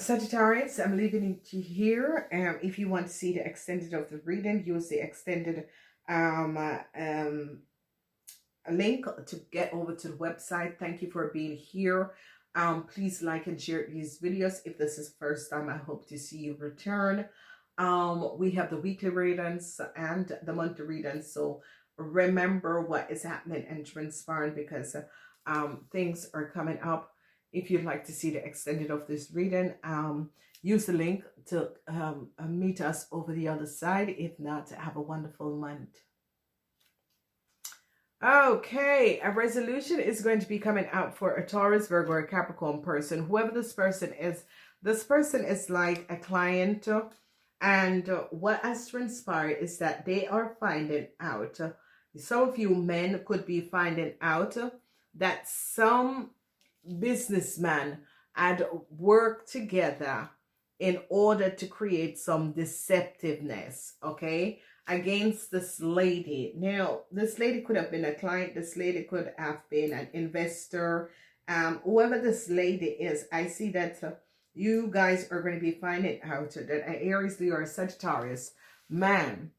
Sagittarius, I'm leaving it here. If you want to see the extended of the reading, use the extended link to get over to the website. Thank you for being here. Please like and share these videos. If this is first time, I hope to see you return. We have the weekly readings and the monthly readings, so remember what is happening and transpiring, because things are coming up. If you'd like to see the extended of this reading, use the link to meet us over the other side. If not, have a wonderful month. Okay, a resolution is going to be coming out for a Taurus, Virgo, or Capricorn person. Whoever this person is like a client, and what has transpired is that they are finding out, some of you men could be finding out that some businessmen had worked together in order to create some deceptiveness, okay, against this lady. Now, this lady could have been a client. This lady could have been an investor. Whoever this lady is, I see that you guys are going to be finding out that an Aries, Leo, or Sagittarius man,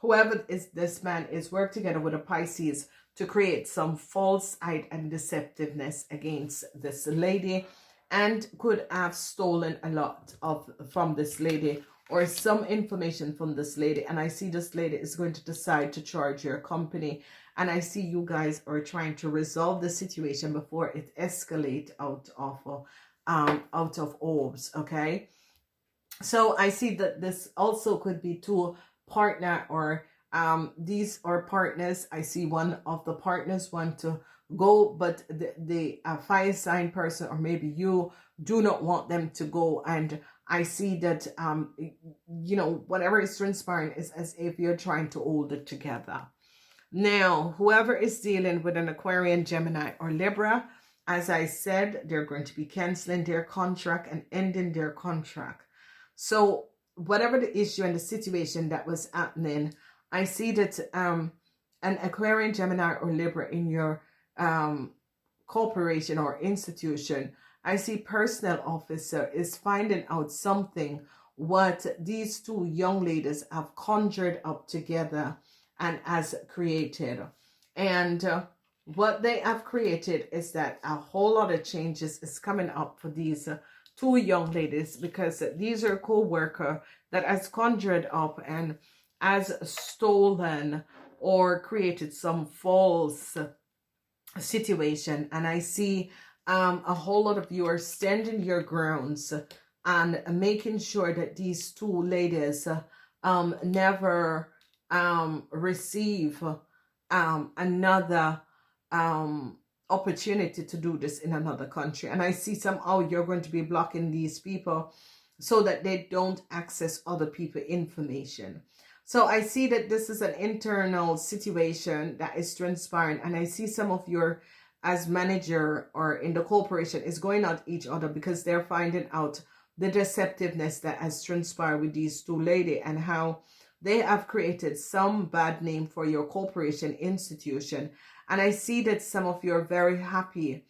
whoever is this man, is work together with a Pisces to create some falsehood and deceptiveness against this lady, and could have stolen a lot from this lady, or some information from this lady. And I see this lady is going to decide to charge your company, and I see you guys are trying to resolve the situation before it escalates out of orbs. Okay, so I see that this also could be to partner, or these are partners. I see one of the partners want to go, but the fire sign person, or maybe you, do not want them to go. And I see that you know, whatever is transpiring is as if you're trying to hold it together. Now, whoever is dealing with an Aquarian, Gemini, or Libra, as I said, they're going to be canceling their contract and ending their contract. So whatever the issue and the situation that was happening, I see that an Aquarian, Gemini, or Libra in your corporation or institution, I see personnel officer is finding out something what these two young ladies have conjured up together and has created. And what they have created is that a whole lot of changes is coming up for these two young ladies, because these are co-worker that has conjured up and has stolen or created some false situation. And I see a whole lot of you are standing your grounds and making sure that these two ladies never receive another opportunity to do this in another country. And I see somehow you're going to be blocking these people so that they don't access other people's information. So I see that this is an internal situation that is transpiring, and I see some of your, as manager or in the corporation, is going at each other because they're finding out the deceptiveness that has transpired with these two ladies, and how they have created some bad name for your corporation institution. And I see that some of you are very happy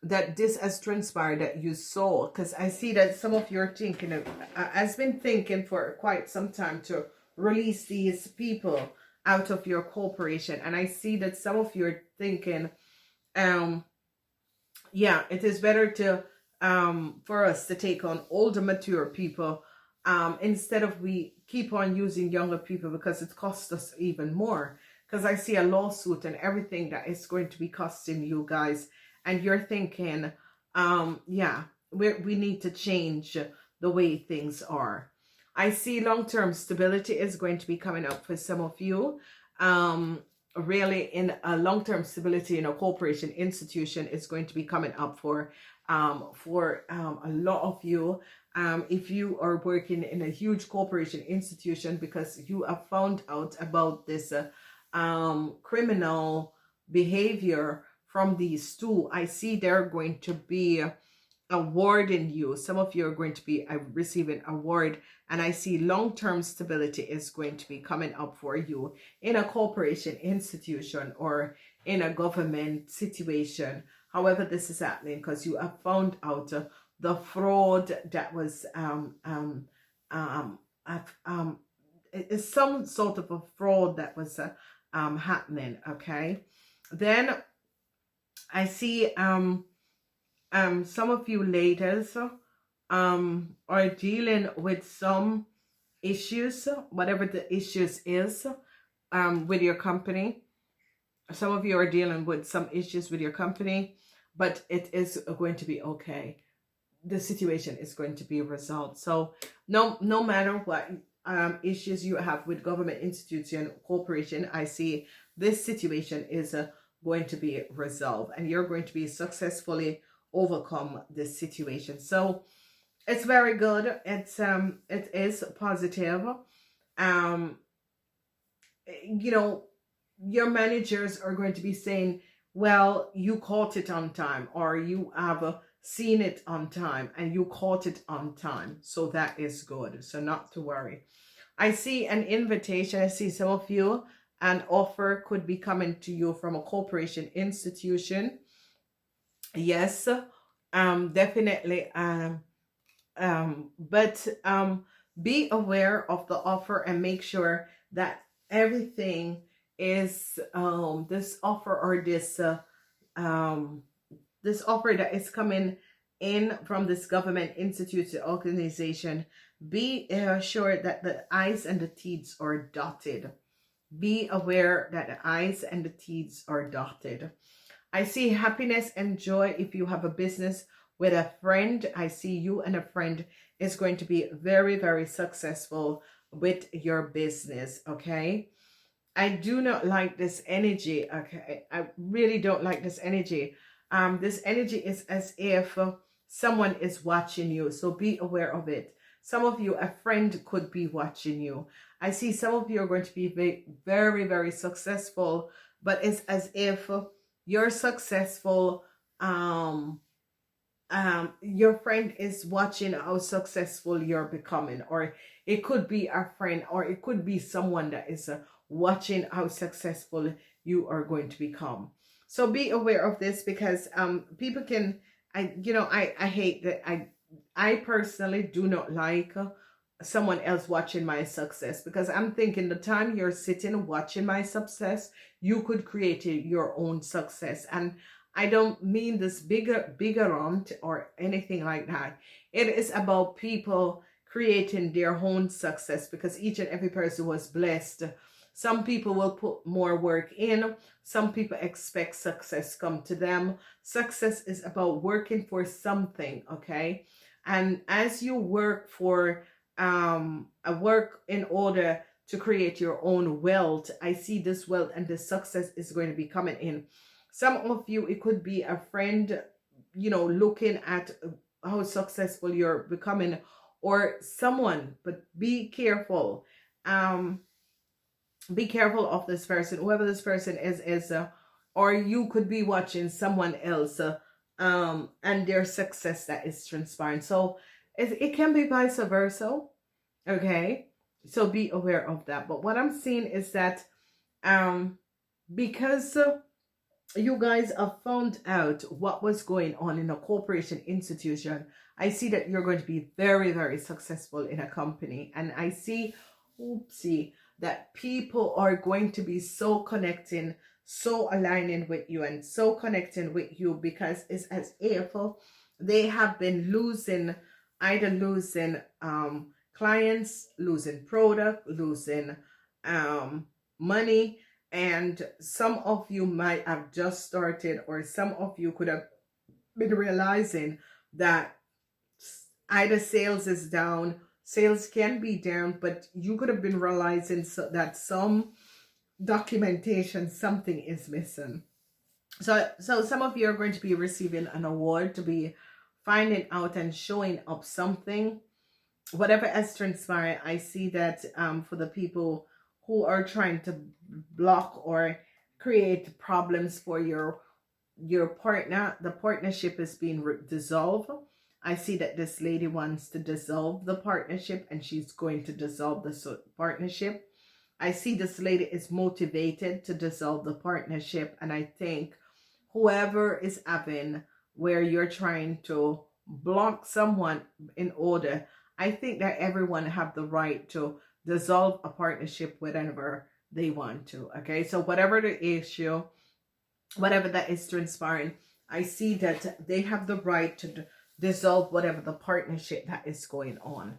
that this has transpired, that you saw, because I see that some of you are thinking of, has been thinking for quite some time to release these people out of your corporation. And I see that some of you are thinking, yeah, it is better to for us to take on older, mature people instead of we keep on using younger people, because it costs us even more. Because I see a lawsuit and everything that is going to be costing you guys, and you're thinking, yeah, we need to change the way things are. I see long-term stability is going to be coming up for some of you. Really, in a long-term stability in a corporation institution is going to be coming up for a lot of you. If you are working in a huge corporation institution, because you have found out about this criminal behavior from these two, I see they're going to be awarding you. Some of you are going to be receiving award, and I see long-term stability is going to be coming up for you in a corporation institution or in a government situation. However this is happening, because you have found out the fraud that was um, it's some sort of a fraud that was happening. Okay, then I see some of you ladies are dealing with some issues, whatever the issues is, with your company. Some of you are dealing with some issues with your company, but it is going to be okay. The situation is going to be resolved. So no matter what issues you have with government institution, corporation, I see this situation is going to be resolved, and you're going to be successfully overcome this situation. So it's very good. It is positive. um you know, your managers are going to be saying, well, you caught it on time, or you have seen it on time and you caught it on time. So that is good. So not to worry. I see an invitation. I see some of you, an offer could be coming to you from a corporation institution. Yes, definitely. But be aware of the offer and make sure that everything is this offer, or this offer that is coming in from this government institute organization. Be sure that the I's and the T's are dotted. Be aware that the I's and the T's are dotted. I see happiness and joy if you have a business with a friend. I see you and a friend is going to be very, very successful with your business. Okay. I do not like this energy. Okay. I really don't like this energy. This energy is as if someone is watching you. So be aware of it. Some of you, a friend could be watching you. I see some of you are going to be very, very successful, but it's as if you're successful. Your friend is watching how successful you're becoming, or it could be a friend, or it could be someone that is watching how successful you are going to become. So be aware of this, because people can, I hate that. I personally do not like someone else watching my success, because I'm thinking the time you're sitting watching my success, you could create your own success. And I don't mean this bigger or anything like that. It is about people creating their own success, because each and every person was blessed. Some people will put more work in. Some people expect success come to them. Success is about working for something, okay? And as you work for a work in order to create your own wealth, I see this wealth and this success is going to be coming in. Some of you, it could be a friend, looking at how successful you're becoming, or someone, but be careful. Be careful of this person, whoever this person is, or you could be watching someone else, and their success that is transpiring. So it can be vice versa. Okay. So be aware of that. But what I'm seeing is that, because you guys have found out what was going on in a corporation institution, I see that you're going to be very, very successful in a company. And I see, that people are going to be so connecting, so aligning with you, and so connecting with you, because it's as if they have been either losing clients, losing product, losing money. And some of you might have just started, or some of you could have been realizing that either sales is down. Sales can be down, but you could have been realizing that some documentation, something is missing. So some of you are going to be receiving an award, to be finding out and showing up something. Whatever has transpired, I see that for the people who are trying to block or create problems for your partner, the partnership is being dissolved. I see that this lady wants to dissolve the partnership, and she's going to dissolve the partnership. I see this lady is motivated to dissolve the partnership, and I think whoever is having where you're trying to block someone in order. I think that everyone have the right to dissolve a partnership whenever they want to. Okay, so whatever the issue, whatever that is transpiring, I see that they have the right to dissolve whatever the partnership that is going on.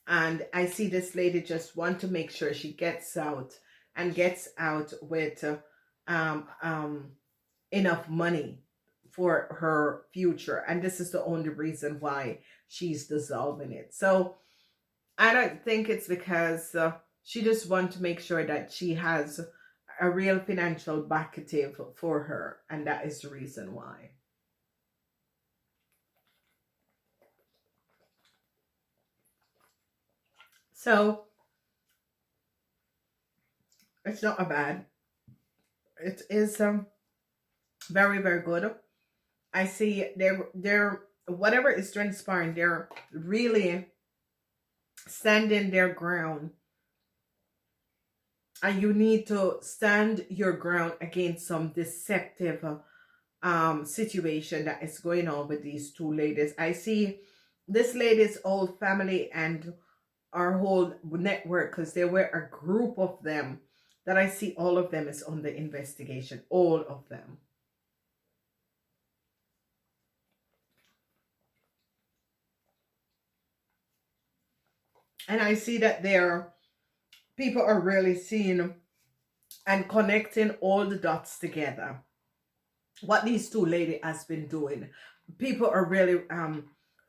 And I see this lady just want to make sure she gets out and gets out with um, um, enough money for her future. And this is the only reason why she's dissolving it. So I don't think it's because she just wants to make sure that she has a real financial backative for her. And that is the reason why. So it's not a bad. It is very, very good. I see they're whatever is transpiring, they're really standing their ground. And you need to stand your ground against some deceptive situation that is going on with these two ladies. I see this lady's old family and our whole network, because there were a group of them that I see all of them is on the investigation. All of them. And I see that there people are really seeing and connecting all the dots together. What these two ladies has been doing. People are really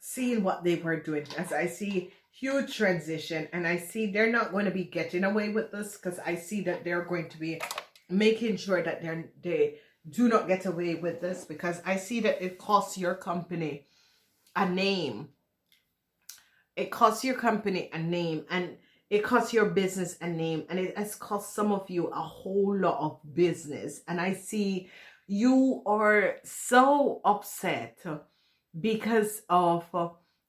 seeing what they were doing. As I see huge transition, and I see they're not going to be getting away with this, because I see that they're going to be making sure that they do not get away with this, because I see that it costs your company a name. It costs your company a name, and it costs your business a name, and it has cost some of you a whole lot of business. And I see you are so upset because of,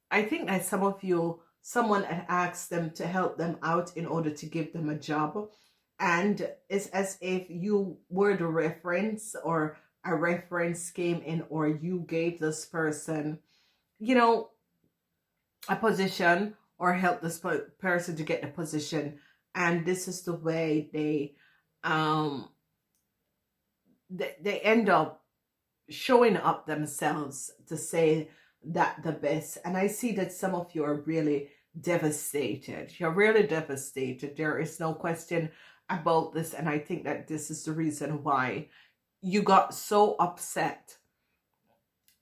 I think that some of you, someone had asked them to help them out in order to give them a job. And it's as if you were the reference, or a reference came in, or you gave this person, you know, a position, or help this person to get the position. And this is the way they end up showing up themselves to say that the best. And I see that some of you are really devastated. You're really devastated. There is no question about this. And I think that this is the reason why you got so upset.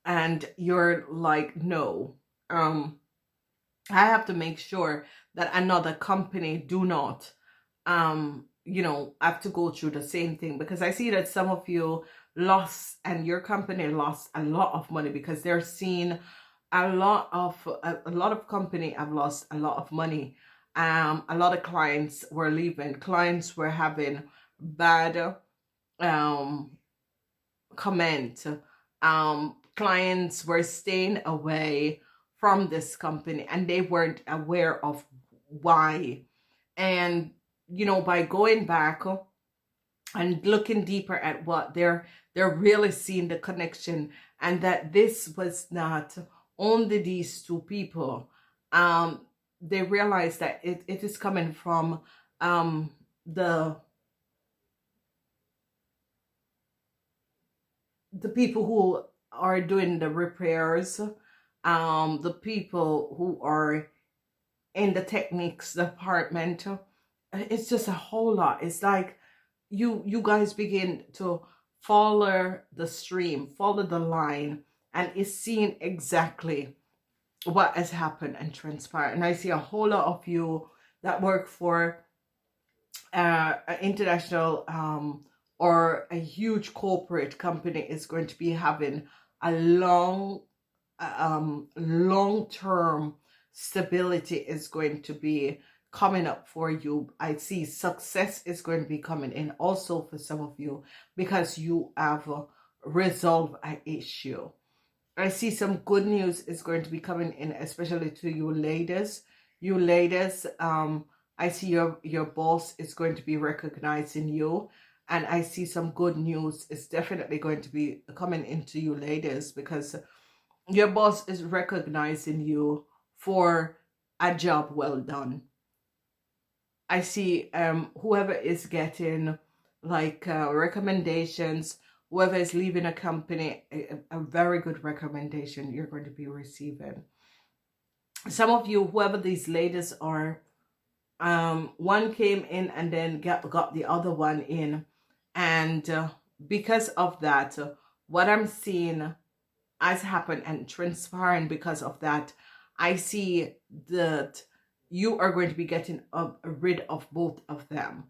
And you're like, no, I have to make sure that another company do not, have to go through the same thing. Because I see that some of you lost, and your company lost a lot of money, because they're seeing a lot of company have lost a lot of money. A lot of clients were leaving. Clients were having bad comment. Clients were staying away from this company, and they weren't aware of why. And by going back and looking deeper at what they're really seeing the connection, and that this was not only these two people. They realized that it is coming from the people who are doing the repairs, the people who are in the techniques department. It's just a whole lot. It's like you guys begin to follow the stream, follow the line, and it's seeing exactly what has happened and transpired. And I see a whole lot of you that work for an international or a huge corporate company is going to be having a long-term stability is going to be coming up for you. I see success is going to be coming in also for some of you, because you have resolved an issue. I see some good news is going to be coming in, especially to you ladies. You ladies, I see your boss is going to be recognizing you. And I see some good news is definitely going to be coming into you ladies, because your boss is recognizing you for a job well done. I see whoever is getting like recommendations, whoever is leaving a company, a very good recommendation you're going to be receiving. Some of you, whoever these ladies are, one came in and then got the other one in, and because of that, what I'm seeing has happened and transpiring because of that, I see that you are going to be getting rid of both of them.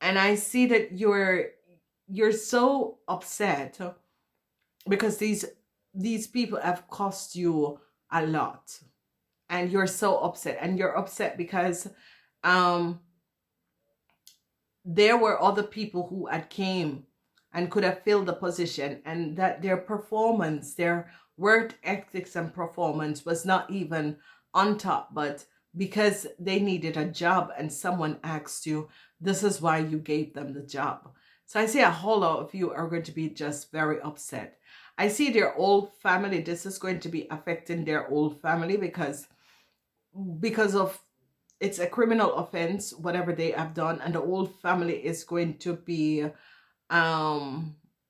And I see that you're so upset because these people have cost you a lot, and you're so upset, and you're upset because um there were other people who had came and could have filled the position, and that their performance, their work ethics and performance was not even on top, but because they needed a job and someone asked you, this is why you gave them the job. So I see a whole lot of you are going to be just very upset. I see their old family, this is going to be affecting their old family because of it's a criminal offense, whatever they have done, and the whole family is going to be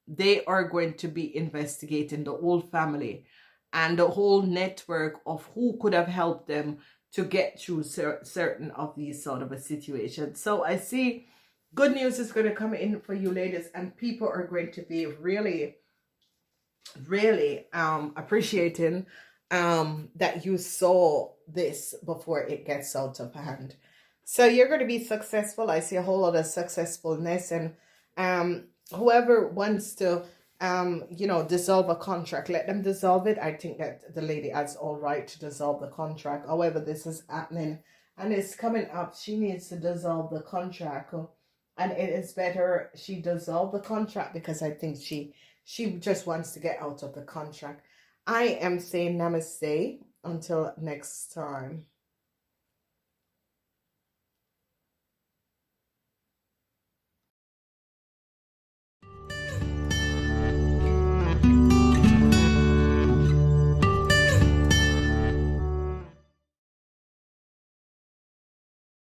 they are going to be investigating the whole family and the whole network of who could have helped them to get through certain of these sort of a situation. So I see good news is going to come in for you ladies, and people are going to be really appreciating that you saw this before it gets out of hand. So you're going to be successful. I see a whole lot of successfulness, and whoever wants to dissolve a contract, let them dissolve it. I think that the lady has all right to dissolve the contract. However, this is happening and it's coming up. She needs to dissolve the contract, and it is better she dissolve the contract because I think she just wants to get out of the contract. I am saying namaste until next time.